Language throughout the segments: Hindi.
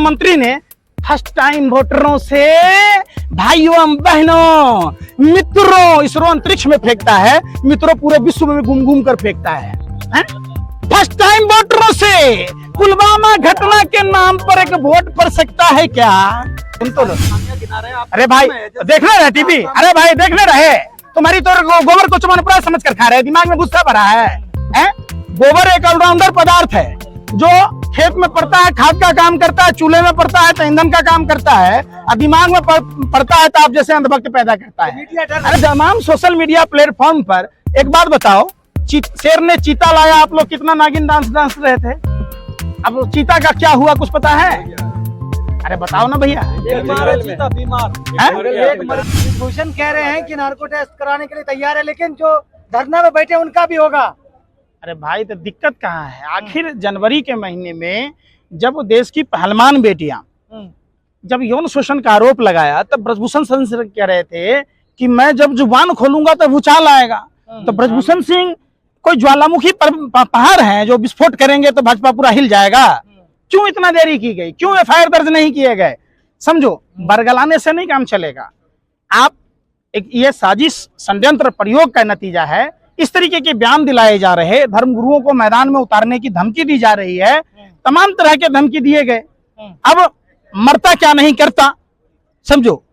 प्रधानमंत्री ने फर्स्ट टाइम वोटरों से, भाइयों बहनों मित्रों, इसरो अंतरिक्ष में फेंकता है, मित्रों पूरे विश्व में घूम घूम कर फेंकता है? फर्स्ट टाइम वोटरों से पुलवामा घटना के नाम पर एक वोट पड़ सकता है क्या? सुन तो लो। अरे भाई देखने रहे टीवी, अरे भाई देखने रहे, तुम्हारी तो गोबर को चमनप्राश समझ कर खा रहे, दिमाग में गुस्सा भरा है? गोबर एक ऑलराउंडर पदार्थ है जो खेत में पड़ता है, खाद का काम करता है, चूल्हे में पड़ता है तो ईंधन का काम करता है, और दिमाग में पड़ता है तो आप जैसे अंधभक्त पैदा करता है। अरे तमाम सोशल मीडिया प्लेटफॉर्म पर एक बात बताओ, शेर ने चीता लाया, आप लोग कितना नागिन डांस रहे थे? अब चीता का क्या हुआ कुछ पता है? अरे बताओ ना भैया। भूषण कह रहे हैं कि नार्को टेस्ट कराने के लिए तैयार है, लेकिन जो धरना में बैठे उनका भी होगा। अरे भाई तो दिक्कत कहाँ है? आखिर जनवरी के महीने में जब देश की पहलवान बेटियां जब यौन शोषण का आरोप लगाया, तब ब्रजभूषण सिंह कह रहे थे कि मैं जब जुबान खोलूंगा तो भूचाल आएगा। तो ब्रजभूषण सिंह कोई ज्वालामुखी पहाड़ है जो विस्फोट करेंगे तो भाजपा पूरा हिल जाएगा? क्यों इतना देरी की गई? क्यों एफआईआर दर्ज नहीं किए गए? समझो, बरगलाने से नहीं काम चलेगा। आप एक ये साजिश षड्यंत्र प्रयोग का नतीजा है। इस तरीके के बयान दिलाए जा रहे, धर्मगुरुओं को मैदान में उतारने की धमकी दी जा रही है, तमाम तरह के धमकी दिए गए। अब मरता क्या नहीं करता, समझो।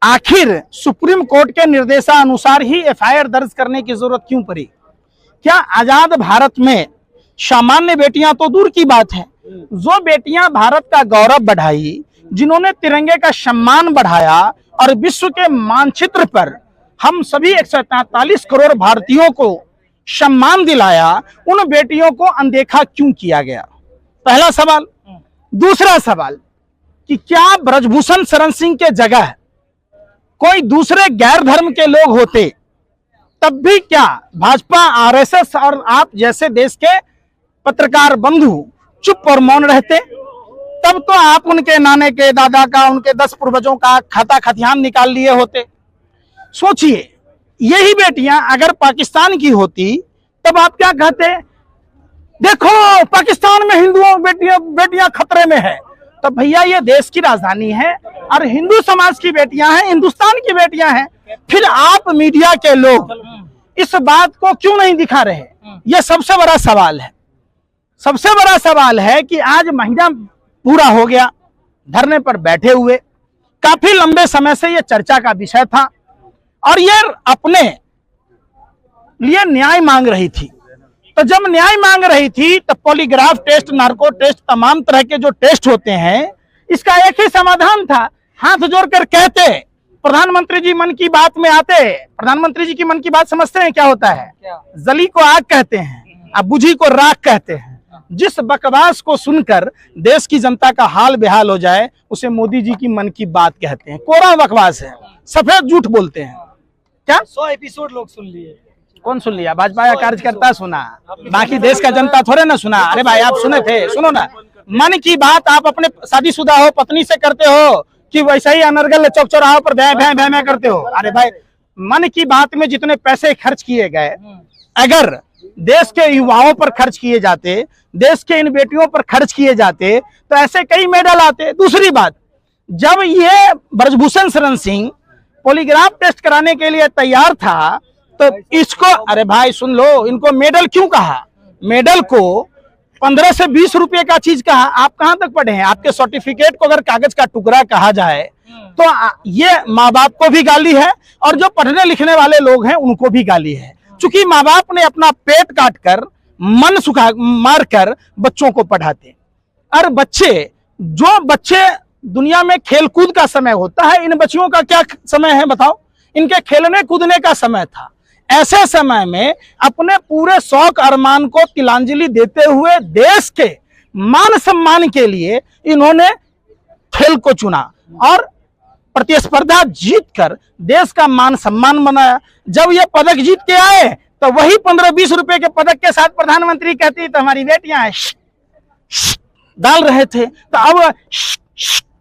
आखिर सुप्रीम कोर्ट के निर्देशानुसार ही एफआईआर दर्ज करने की जरूरत क्यों पड़ी? क्या आजाद भारत में सामान्य बेटियां तो दूर की बात है, जो बेटियां भारत का गौरव बढ़ाई, जिन्होंने तिरंगे का सम्मान बढ़ाया और विश्व के मानचित्र पर हम सभी 143 करोड़ भारतीयों को सम्मान दिलाया, उन बेटियों को अनदेखा क्यों किया गया? पहला सवाल। दूसरा सवाल कि क्या ब्रजभूषण शरण सिंह के जगह कोई दूसरे गैर धर्म के लोग होते, तब भी क्या भाजपा, आरएसएस और आप जैसे देश के पत्रकार बंधु चुप और मौन रहते? तब तो आप उनके नाने के, दादा का, उनके 10 पूर्वजों का खाता खतियान निकाल लिए होते। सोचिए, यही बेटियां अगर पाकिस्तान की होती तब आप क्या कहते? देखो पाकिस्तान में हिंदुओं बेटियां खतरे में है। तो भैया ये देश की राजधानी है और हिंदू समाज की बेटियां हैं, हिंदुस्तान की बेटियां हैं। फिर आप मीडिया के लोग इस बात को क्यों नहीं दिखा रहे? यह सबसे बड़ा सवाल है। सबसे बड़ा सवाल है कि आज महीना पूरा हो गया धरने पर बैठे हुए, काफी लंबे समय से यह चर्चा का विषय था और ये अपने लिए न्याय मांग रही थी। तो जब न्याय मांग रही थी तो पॉलीग्राफ टेस्ट, नार्को टेस्ट, तमाम तरह के जो टेस्ट होते हैं, इसका एक ही समाधान था, हाथ जोड़कर कहते प्रधानमंत्री जी मन की बात में आते। प्रधानमंत्री जी की मन की बात समझते हैं क्या होता है? जली को आग कहते हैं, अब बुझी को राख कहते हैं। जिस बकवास को सुनकर देश की जनता का हाल बेहाल हो जाए, उसे मोदी जी की मन की बात कहते हैं। कोरा बकवास है, सफेद झूठ बोलते हैं। क्या 100 एपिसोड लोग सुन लिए? कौन सुन लिया? भाजपा का कार्यकर्ता सुना, बाकी देश का जनता थोड़े ना सुना। अरे भाई आप सुने थे? सुनो ना, मन की बात आप अपने शादीशुदा हो पत्नी से करते हो कि वैसे ही अनर्गल चौक चौराहों पर भैं भैं भैं करते हो? अरे भाई, मन की बात में जितने पैसे खर्च किए गए, अगर देश के युवाओं पर खर्च किए जाते, देश के इन बेटियों पर खर्च किए जाते, तो ऐसे कई मेडल आते। दूसरी बात, जब ये ब्रजभूषण शरण सिंह पॉलीग्राफ टेस्ट कराने के लिए तैयार था, तो इसको, अरे भाई सुन लो, इनको मेडल क्यों कहा? मेडल को 15 से 20 रुपए का चीज कहा। आप कहां तक पढ़े हैं? आपके सर्टिफिकेट को अगर कागज का टुकड़ा कहा जाए तो ये माँ बाप को भी गाली है और जो पढ़ने लिखने वाले लोग हैं उनको भी गाली है। चूंकि माँ बाप ने अपना पेट काट कर, मन सुखा मार कर बच्चों को पढ़ाते, और बच्चे दुनिया में खेल कूद का समय होता है, इन बच्चियों का क्या समय है बताओ? इनके खेलने कूदने का समय था। ऐसे समय में अपने पूरे शौक अरमान को तिलांजलि देते हुए देश के मान सम्मान के लिए इन्होंने खेल को चुना और प्रतिस्पर्धा जीतकर देश का मान सम्मान बनाया। जब ये पदक जीत के आए तो वही 15-20 रुपए के पदक के साथ प्रधानमंत्री कहती तो हमारी बेटियां हैं डाल रहे थे, तो अब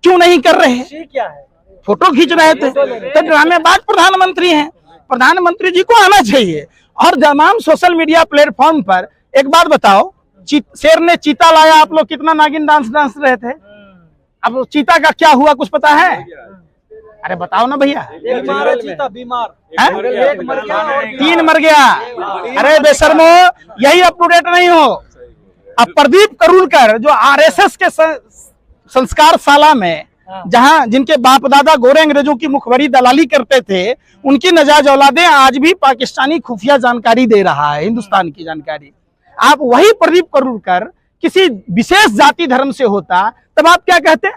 क्यों नहीं कर रहे? क्या है? फोटो खींच रहे थे। तो ड्रामेबाज प्रधानमंत्री हैं, प्रधानमंत्री जी को आना चाहिए। और तमाम सोशल मीडिया प्लेटफॉर्म पर एक बात बताओ, शेर ने चीता लाया, आप लोग कितना नागिन डांस रहे थे? अब चीता का क्या हुआ कुछ पता है? अरे बताओ ना भैया। बीमार है चीता, बीमार हैं? एक मर गया और 3 मर गया। अरे बेशर्मो, यही अप टू डेट नहीं हो। अब प्रदीप करूलकर जो आरएसएस के संस्कार शाला में, जहां जिनके बाप दादा गोरे अंग्रेजों की मुखबरी दलाली करते थे, उनकी नजायज औलादें आज भी पाकिस्तानी खुफिया जानकारी दे रहा है, हिंदुस्तान की जानकारी। आप वही प्रदीप करूलकर किसी विशेष जाति धर्म से होता, तब आप क्या कहते?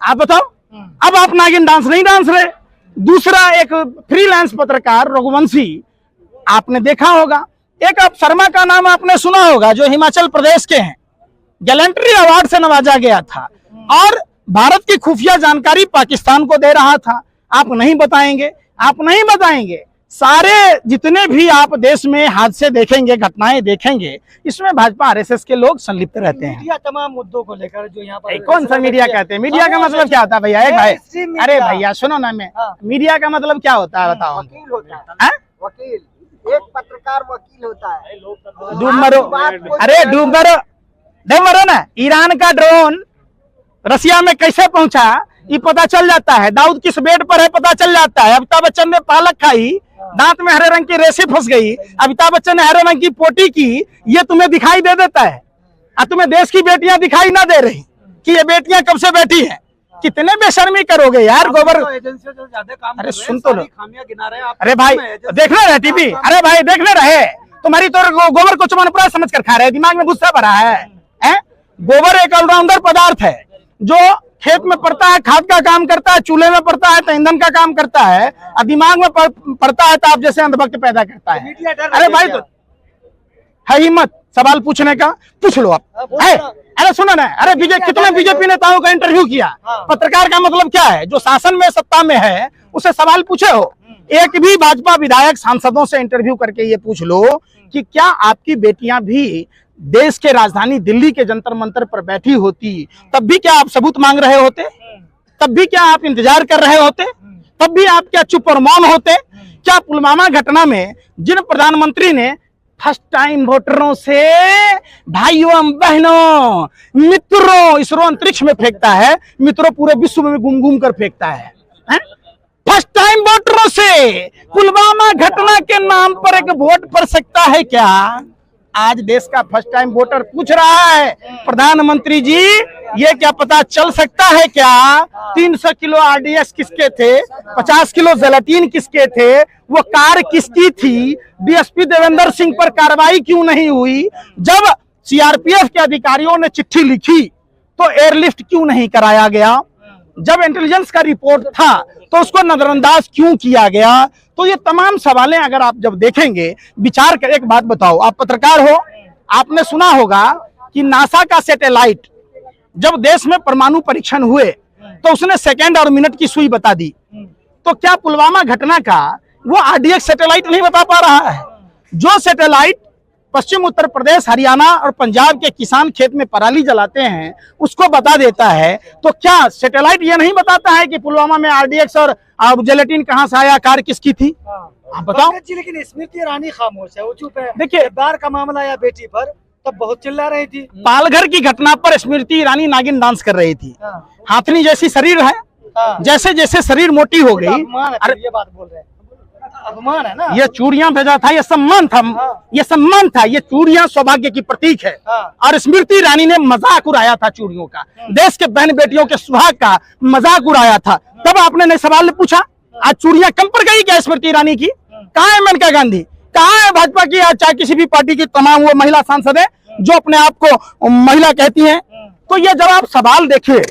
आप बताओ। अब आप नागिन डांस नहीं डांस रहे। दूसरा एक फ्रीलांस पत्रकार रघुवंशी, आपने देखा होगा। एक आप शर्मा का नाम आपने सुना होगा, जो हिमाचल प्रदेश के हैं, गैलेंट्री अवार्ड से नवाजा गया था और भारत की खुफिया जानकारी पाकिस्तान को दे रहा था। आप नहीं बताएंगे, आप नहीं बताएंगे। सारे जितने भी आप देश में हादसे देखेंगे, घटनाएं देखेंगे, इसमें भाजपा आरएसएस के लोग संलिप्त रहते हैं। मीडिया तमाम मुद्दों को लेकर जो यहाँ पर कौन सा मीडिया कहते हैं? मीडिया का मतलब क्या होता है भैया? एक भाई, अरे भैया सुनो ना, मैं मीडिया का मतलब क्या होता है बताओ? वकील होता है, वकील, एक पत्रकार वकील होता है। डूब मरो, अरे डूब मरो ना। ईरान का ड्रोन रसिया में कैसे पहुंचा ये पता चल जाता है। दाऊद किस बेड पर है पता चल जाता है। अमिताभ बच्चन ने पालक खाई, दांत में हरे रंग की रेसी फंस गई, अमिताभ बच्चन ने हरे रंग की पोटी की, ये तुम्हें दिखाई दे देता है। और तुम्हें देश की बेटियां दिखाई ना दे रही कि ये बेटियां कब से बैठी हैं। कितने बेशर्मी करोगे यार। गोबर एजेंसियों से ज्यादा काम, अरे सुन तो लो, खामियां गिना रहे हैं आप। अरे भाई देखने रहे टीवी, अरे भाई देखने रहे। तुम्हारी तो गोबर को चमनपुरा समझ कर खा रहे, दिमाग में गुस्सा भरा है। गोबर एक ऑलराउंडर पदार्थ है जो खेत में पड़ता है, खाद का काम करता है, चूल्हे में पड़ता है तो ईंधन का काम करता है, और दिमाग में पड़ता है तो आप जैसे अंधभक्त पैदा करता है। अरे भाई तो है हिम्मत सवाल पूछने का, पूछ लो आप। है, अरे सुनो ना, अरे कितने बीजेपी नेताओं का इंटरव्यू किया। पत्रकार का मतलब क्या है? जो शासन में सत्ता में है उसे सवाल पूछे हो। एक भी भाजपा विधायक सांसदों से इंटरव्यू करके ये पूछ लो कि क्या आपकी बेटियां भी देश के राजधानी दिल्ली के जंतर मंतर पर बैठी होती, तब भी क्या आप सबूत मांग रहे होते? तब भी क्या आप इंतजार कर रहे होते? तब भी आप क्या चुप और मौन होते? क्या पुलवामा घटना में जिन प्रधानमंत्री ने फर्स्ट टाइम वोटरों से, भाइयों बहनों मित्रों, इसरो अंतरिक्ष में फेंकता है, मित्रों पूरे विश्व में घूम घूम कर फेंकता है, फर्स्ट टाइम वोटरों से पुलवामा घटना के नाम पर एक वोट पड़ सकता है क्या? आज देश का फर्स्ट टाइम वोटर पूछ रहा है, प्रधानमंत्री जी ये क्या पता चल सकता है क्या 300 किलो आरडीएक्स किसके थे, 50 किलो जेलाटिन किसके थे, वो कार किसकी थी, डीएसपी देवेंद्र सिंह पर कार्रवाई क्यों नहीं हुई? जब सीआरपीएफ के अधिकारियों ने चिट्ठी लिखी तो एयरलिफ्ट क्यों नहीं कराया गया? जब इंटेलिजेंस का रिपोर्ट था तो उसको नजरअंदाज क्यों किया गया? तो ये तमाम सवालें अगर आप जब देखेंगे, विचार कर। एक बात बताओ, आप पत्रकार हो, आपने सुना होगा कि नासा का सैटेलाइट जब देश में परमाणु परीक्षण हुए तो उसने सेकंड और मिनट की सुई बता दी। तो क्या पुलवामा घटना का वो आरडीएक्स सैटेलाइट नहीं बता पा रहा है? जो सैटेलाइट पश्चिम उत्तर प्रदेश, हरियाणा और पंजाब के किसान खेत में पराली जलाते हैं उसको बता देता है, तो क्या सैटेलाइट ये नहीं बताता है कि पुलवामा में आरडीएक्स और जेलेटिन कहां से आया, कार किसकी थी? आप बताओ। लेकिन स्मृति ईरानी खामोश है, वो चुप है। देखिए, बार का मामला आया बेटी पर तब बहुत चिल्ला रही थी। पालघर की घटना पर स्मृति ईरानी नागिन डांस कर रही थी। हाथनी जैसी शरीर है, जैसे जैसे शरीर मोटी हो गई। अरे ये बात बोल रहे हैं, अपमान है ना। ये चूड़ियां भेजा था, ये सम्मान था, ये सम्मान था। ये चूड़ियां सौभाग्य की प्रतीक है और स्मृति ईरानी ने मजाक उड़ाया था चूड़ियों का, देश के बहन बेटियों के सुहाग का मजाक उड़ाया था। तब आपने नहीं सवाल पूछा, आज चूड़ियां कम पड़ गई क्या स्मृति ईरानी की? कहाँ है मेनका गांधी? कहाँ है भाजपा की, चाहे किसी भी पार्टी की तमाम वो महिला सांसद है जो अपने आप को महिला कहती हैं? तो ये जब आप सवाल देखिए,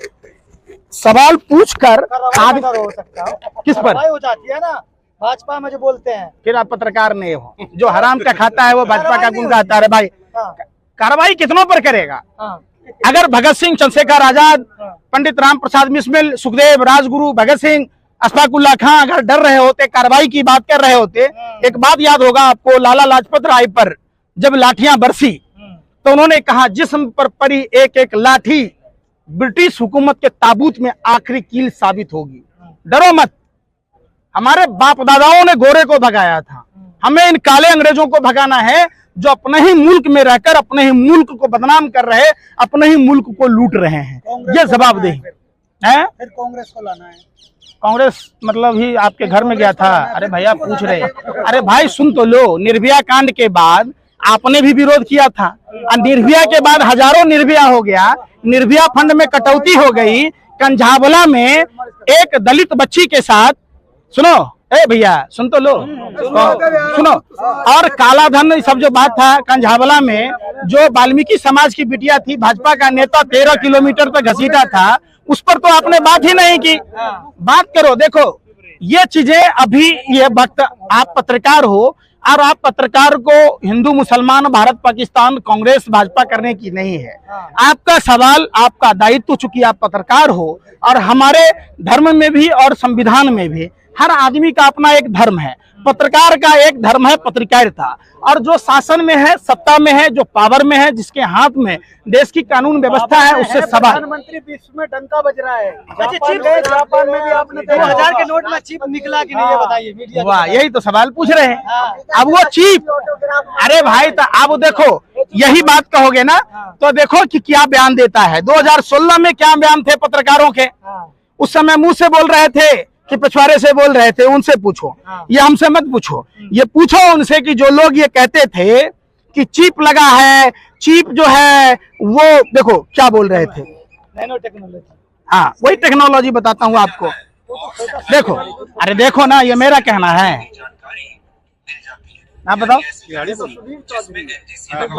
सवाल पूछकर हो सकता है किस पर हो जाती है ना भाजपा में जो बोलते हैं, फिर आप पत्रकार नहीं हो। जो हराम का खाता है वो भाजपा का गुण गाता है। भाई कार्रवाई कितनों पर करेगा? अगर भगत सिंह, चंद्रशेखर आजाद, पंडित राम प्रसाद बिस्मिल, सुखदेव, राजगुरु, भगत सिंह, अशफाकुल्ला खां अगर डर रहे होते, कार्रवाई की बात कर रहे होते, एक बात याद होगा आपको, लाला लाजपत राय पर जब लाठियां बरसी तो उन्होंने कहा जिस्म पर पड़ी एक एक लाठी ब्रिटिश हुकूमत के ताबूत में आखिरी कील साबित होगी। डरो मत। हमारे बाप दादाओं ने गोरे को भगाया था, हमें इन काले अंग्रेजों को भगाना है जो अपने ही मुल्क में रहकर अपने ही मुल्क को बदनाम कर रहे, अपने ही मुल्क को लूट रहे हैं। ये जवाबदेही है? फिर कांग्रेस को लाना है। कांग्रेस मतलब ही आपके घर में गया था? अरे भैया पूछ रहे, अरे भाई सुन तो लो, निर्भया कांड के बाद आपने भी विरोध किया था, और निर्भया के बाद हजारों निर्भया हो गया, निर्भया फंड में कटौती हो गई, कंझावला में एक दलित बच्ची के साथ, सुनो ए भैया सुन तो लो, सुनो, और काला धन सब जो बात था कंझावला में, जो वाल्मीकि समाज की बिटिया थी, भाजपा का नेता 13 किलोमीटर तक घसीटा था, उस पर तो आपने बात ही नहीं की। बात करो, देखो ये चीजें अभी ये वक्त, आप पत्रकार हो और आप पत्रकार को हिंदू मुसलमान भारत पाकिस्तान कांग्रेस भाजपा करने की नहीं है। आपका सवाल, आपका दायित्व, चूंकि आप पत्रकार हो और हमारे धर्म में भी और संविधान में भी हर आदमी का अपना एक धर्म है, पत्रकार का एक धर्म है पत्रकारिता, और जो शासन में है, सत्ता में है, जो पावर में है, जिसके हाथ में देश की कानून व्यवस्था है, उससे सवाल। प्रधानमंत्री विश्व में डंका बज रहा है। जापान में भी आपने 2000 के नोट में चिप निकला कि नहीं, ये बताइए मीडिया। वाह, यही तो सवाल पूछ रहे हैं। अब वो चिप, अरे भाई तो अब देखो, यही बात कहोगे ना तो देखो कि क्या बयान देता है। 2016 में क्या बयान थे पत्रकारों के, उस समय मुंह से बोल रहे थे कि पिछवाड़े से बोल रहे थे, उनसे पूछो, ये हमसे मत पूछो, ये पूछो उनसे कि जो लोग ये कहते थे कि चिप लगा है, चिप जो है वो देखो क्या बोल रहे थे, नैनो टेक्नोलॉजी। हाँ वही टेक्नोलॉजी बताता हूँ आपको, देखो, अरे देखो ना, ये मेरा कहना है, आप बताओ।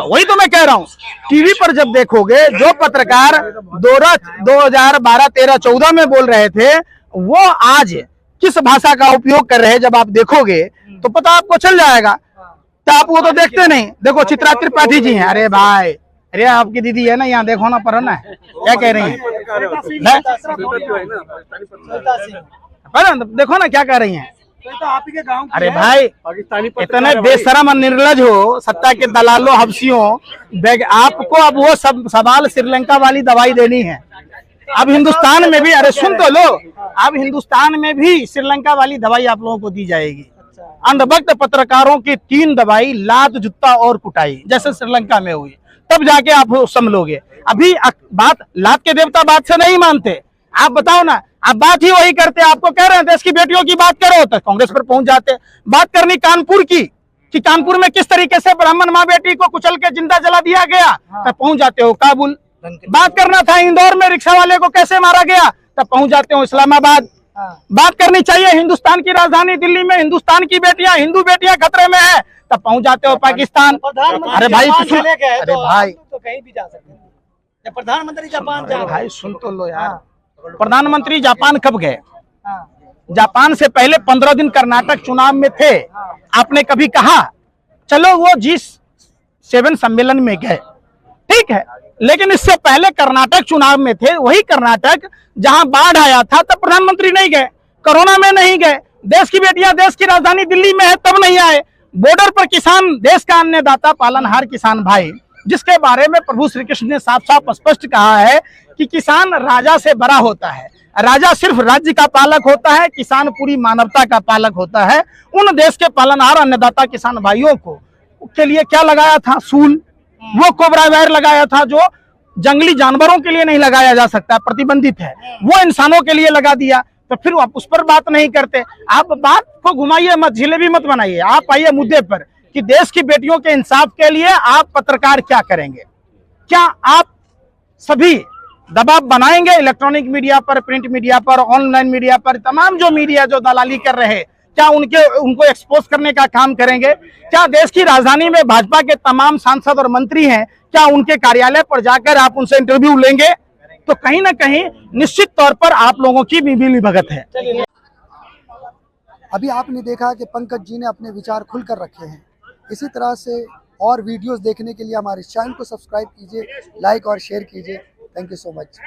वही तो मैं कह रहा हूँ, टीवी पर जब देखोगे जो पत्रकार 2012, 13, 14 में बोल रहे थे, वो आज किस भाषा का उपयोग कर रहे हैं, जब आप देखोगे तो पता आपको चल जाएगा। तो आप वो तो देखते नहीं। देखो चित्रा त्रिपाठी जी हैं, अरे भाई, अरे आपकी दीदी है ना, यहाँ देखो ना, पर ना क्या कह रही है, देखो ना क्या कह रही हैं। तो आप ही के गांव, अरे भाई इतने बेशरम और निर्लज हो, सत्ता के दलालों, हफ्सियों, आपको अब वो सब सवाल श्रीलंका वाली दवाई देनी है। अब हिंदुस्तान में भी, अरे सुन तो लो, अब हिंदुस्तान में भी श्रीलंका वाली दवाई आप लोगों को दी जाएगी। अंधभक्त पत्रकारों की 3 दवाई, लात, जुत्ता और कुटाई, जैसे श्रीलंका में हुई, तब जाके आप संभलोगे। अभी बात लात के देवता बात से नहीं मानते। आप बताओ ना, आप बात ही वही करते, आपको कह रहे हैं देश की बेटियों की बात करो तो कांग्रेस पर पहुंच जाते। बात करनी कानपुर की, कि कानपुर में किस तरीके से ब्राह्मण माँ बेटी को कुचल के जिंदा जला दिया गया, तब पहुंच जाते हो काबुल। बात करना था इंदौर में रिक्शा वाले को कैसे मारा गया, तब पहुंच जाते हो इस्लामाबाद। बात करनी चाहिए हिंदुस्तान की राजधानी दिल्ली में हिंदुस्तान की बेटियां, हिंदू बेटियां खतरे में है, तब पहुंच जाते हो पाकिस्तान। अरे भाई अरे भाई तो कहीं भी जा सकते हैं। प्रधानमंत्री जापान जा, भाई सुन तो लो यार, प्रधानमंत्री जापान कब गए? जापान से पहले 15 दिन कर्नाटक चुनाव में थे। आपने कभी कहा चलो वो G7 सम्मेलन में गए, ठीक है, लेकिन इससे पहले कर्नाटक चुनाव में थे। वही कर्नाटक जहां बाढ़ आया था तब प्रधानमंत्री नहीं गए, कोरोना में नहीं गए, देश की बेटियां देश की राजधानी दिल्ली में है तब नहीं आए। बॉर्डर पर किसान, देश का अन्नदाता, पालनहार किसान भाई, जिसके बारे में प्रभु श्री कृष्ण ने साफ साफ स्पष्ट कहा है कि किसान राजा से बड़ा होता है, राजा सिर्फ राज्य का पालक होता है, किसान पूरी मानवता का पालक होता है। उन देश के पालनहार अन्नदाता किसान भाइयों को के लिए क्या लगाया था? सूल, वो कोबरा वायर लगाया था जो जंगली जानवरों के लिए नहीं लगाया जा सकता, प्रतिबंधित है, वो इंसानों के लिए लगा दिया। तो फिर आप उस पर बात नहीं करते। आप बात को घुमाइए मत, जिलेबी मत बनाइए, आप आइए मुद्दे पर कि देश की बेटियों के इंसाफ के लिए आप पत्रकार क्या करेंगे। क्या आप सभी दबाव बनाएंगे इलेक्ट्रॉनिक मीडिया पर, प्रिंट मीडिया पर, ऑनलाइन मीडिया पर, तमाम जो मीडिया जो दलाली कर रहे हैं, क्या उनको एक्सपोज करने का काम करेंगे? क्या देश की राजधानी में भाजपा के तमाम सांसद और मंत्री हैं, क्या उनके कार्यालय पर जाकर आप उनसे इंटरव्यू लेंगे? तो कहीं ना कहीं निश्चित तौर पर आप लोगों की मिली भगत है। अभी आपने देखा कि पंकज जी ने अपने विचार खुलकर रखे हैं। इसी तरह से और वीडियोस देखने के लिए हमारे चैनल को सब्सक्राइब कीजिए, लाइक और शेयर कीजिए। Thank you so much.